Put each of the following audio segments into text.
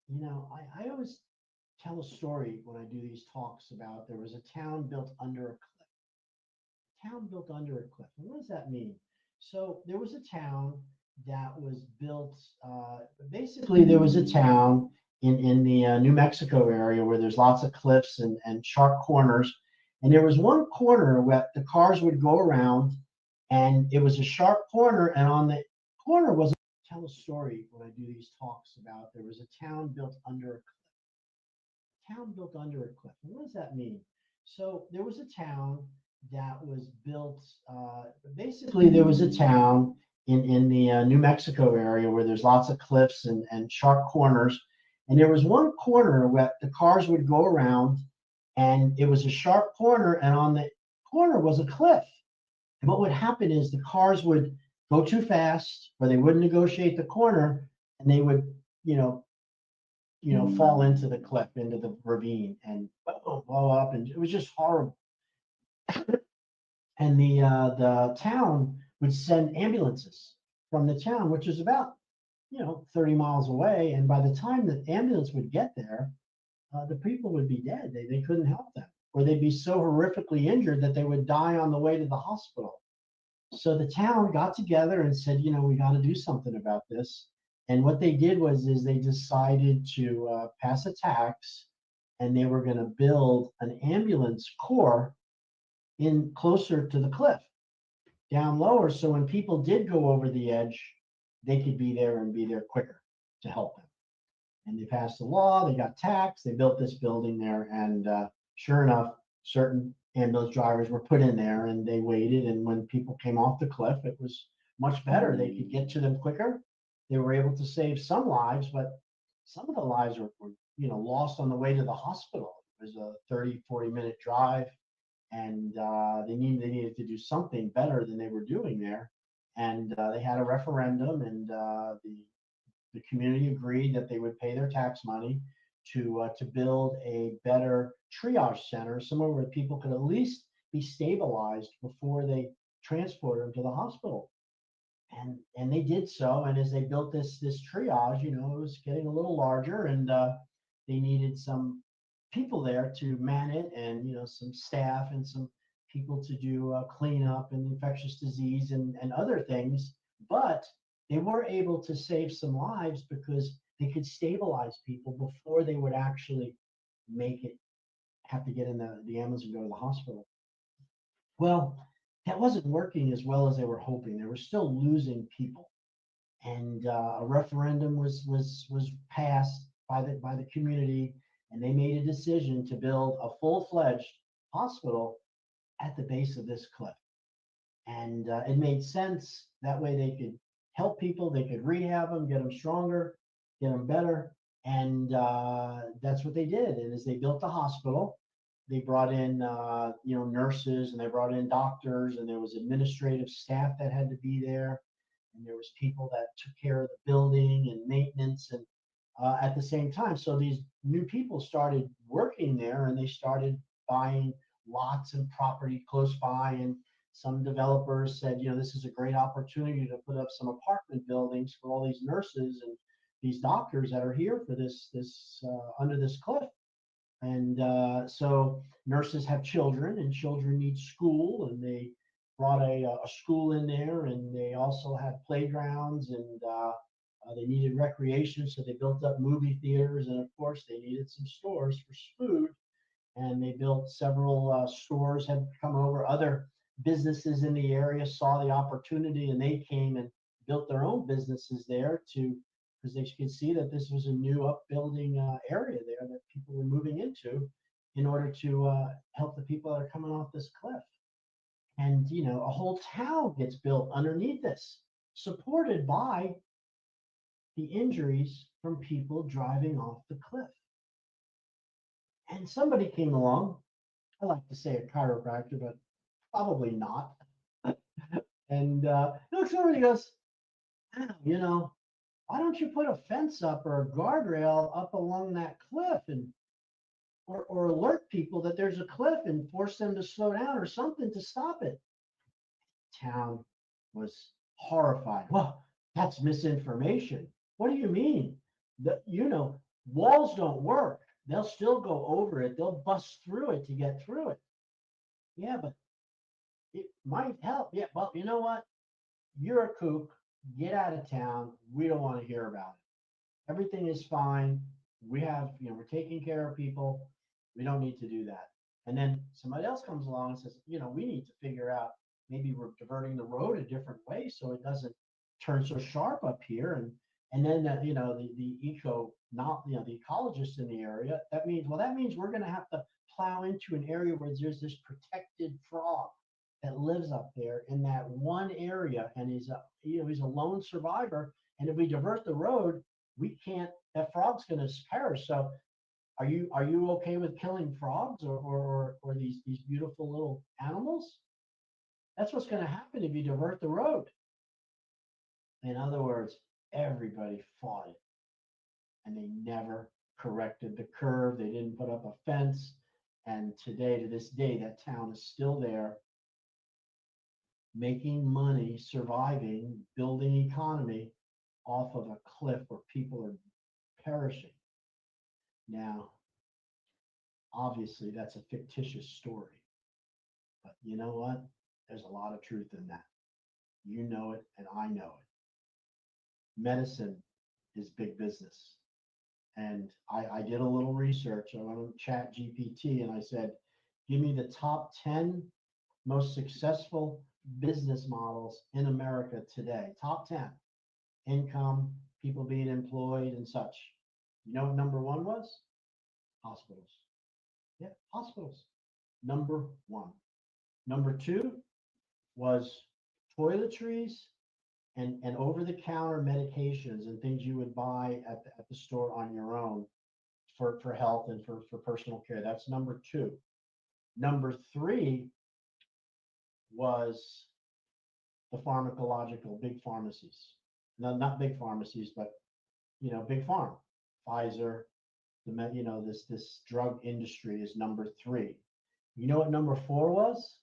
I always tell a story when I do these talks about there was a town built under a cliff. Town built under a cliff. And what does that mean? So there was a town that was built. Basically, there was a town in the New Mexico area where there's lots of cliffs and sharp corners. And there was one corner where the cars would go around, and it was a sharp corner, and on the corner was tell a story when I do these talks about there was a town built under a cliff. Town built under a cliff. And what does that mean? So there was a town that was built. Basically, there was a town in the New Mexico area where there's lots of cliffs and sharp corners. And there was one corner where the cars would go around, and it was a sharp corner, and on the corner was a cliff. And what would happen is the cars would go too fast, or they wouldn't negotiate the corner, and they would, you know, fall into the cliff, into the ravine, and blow up, and it was just horrible. And the town would send ambulances from the town, which is about 30 miles away. And by the time the ambulance would get there, the people would be dead. They couldn't help them, or they'd be so horrifically injured that they would die on the way to the hospital. So the town got together and said, we got to do something about this. And what they did is they decided to pass a tax, and they were going to build an ambulance corps in closer to the cliff, down lower. So when people did go over the edge, they could be there and be there quicker to help them. And they passed a law, they got taxed, they built this building there. And sure enough, certain ambulance drivers were put in there, and they waited. And when people came off the cliff, it was much better. They could get to them quicker. They were able to save some lives, but some of the lives were lost on the way to the hospital. It was a 30, 40-minute drive, and they needed to do something better than they were doing there. And they had a referendum, and the community agreed that they would pay their tax money to build a better triage center, somewhere where people could at least be stabilized before they transport them to the hospital. And they did so. And as they built this triage, it was getting a little larger, and they needed some people there to man it, and some staff and some people to do cleanup and infectious disease and other things. But they were able to save some lives because they could stabilize people before they would actually make it, have to get in the ambulance and go to the hospital. Well, that wasn't working as well as they were hoping. They were still losing people. And a referendum was passed by the community, and they made a decision to build a full-fledged hospital at the base of this cliff. And it made sense. That way they could help people, they could rehab them, get them stronger, get them better. And that's what they did. And as they built the hospital, they brought in nurses, and they brought in doctors, and there was administrative staff that had to be there, and there was people that took care of the building and maintenance, and at the same time. So these new people started working there, and they started buying lots and property close by. And some developers said, this is a great opportunity to put up some apartment buildings for all these nurses and these doctors that are here for this under this cliff. And so nurses have children, and children need school, and they brought a school in there, and they also had playgrounds, and they needed recreation, so they built up movie theaters, and of course they needed some stores for food, and they built several stores. Had come over, other businesses in the area saw the opportunity, and they came and built their own businesses there because they could see that this was a new upbuilding area there that people were moving into in order to help the people that are coming off this cliff. And a whole town gets built underneath this, supported by the injuries from people driving off the cliff. And somebody came along, I like to say a chiropractor, but probably not. And he looks over and he goes, why don't you put a fence up or a guardrail up along that cliff, and or alert people that there's a cliff and force them to slow down or something to stop it? Town was horrified. Well, that's misinformation. What do you mean? Walls don't work. They'll still go over it. They'll bust through it to get through it. Yeah, but it might help. Yeah, well, you know what? You're a kook. Get out of town. We don't want to hear about it. Everything is fine. We have, we're taking care of people. We don't need to do that. And then somebody else comes along and says, we need to figure out maybe we're diverting the road a different way so it doesn't turn so sharp up here. And then the eco, not the ecologists in the area, that means we're going to have to plow into an area where there's this protected frog that lives up there in that one area, and he's a lone survivor. And if we divert the road, we can't. That frog's going to perish. So, are you okay with killing frogs or these beautiful little animals? That's what's going to happen if you divert the road. In other words, everybody fought it, and they never corrected the curve. They didn't put up a fence, and to this day, that town is still there, making money, surviving, building economy off of a cliff where people are perishing. Now, obviously, that's a fictitious story, but you know what? There's a lot of truth in that. You know it, and I know it. Medicine is big business. And I did a little research. I went on Chat GPT and I said, give me the top 10 most successful business models in America today. Top 10. Income, people being employed, and such. You know what number one was? Hospitals. Yeah, hospitals. Number one. Number two was toiletries and over-the-counter medications and things you would buy at the store on your own for health and for personal care. That's number two. Number three was the pharmacological big pharmacies. No, not big pharmacies, but big pharma. Pfizer, this drug industry is number three. You know what number four was?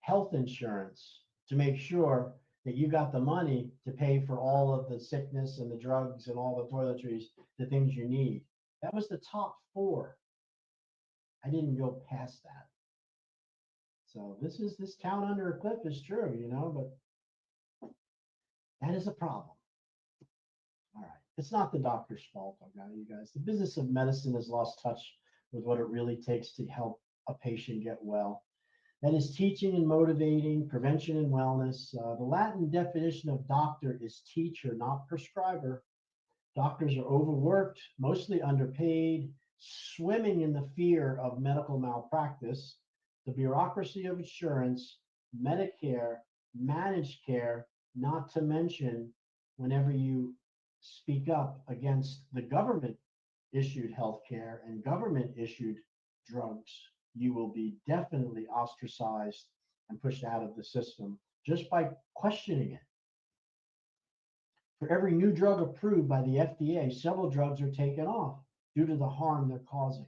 Health insurance, to make sure that you got the money to pay for all of the sickness and the drugs and all the toiletries, the things you need. That was the top four. I didn't go past that. So this town under a cliff is true, but that is a problem. All right. It's not the doctor's fault, I got you guys. The business of medicine has lost touch with what it really takes to help a patient get well. That is teaching and motivating, prevention and wellness. The Latin definition of doctor is teacher, not prescriber. Doctors are overworked, mostly underpaid, swimming in the fear of medical malpractice, the bureaucracy of insurance, Medicare, managed care, not to mention whenever you speak up against the government issued healthcare and government issued drugs, you will be definitely ostracized and pushed out of the system just by questioning it. For every new drug approved by the FDA, several drugs are taken off due to the harm they're causing.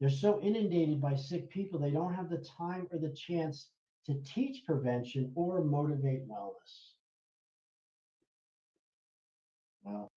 They're so inundated by sick people, they don't have the time or the chance to teach prevention or motivate wellness. Well,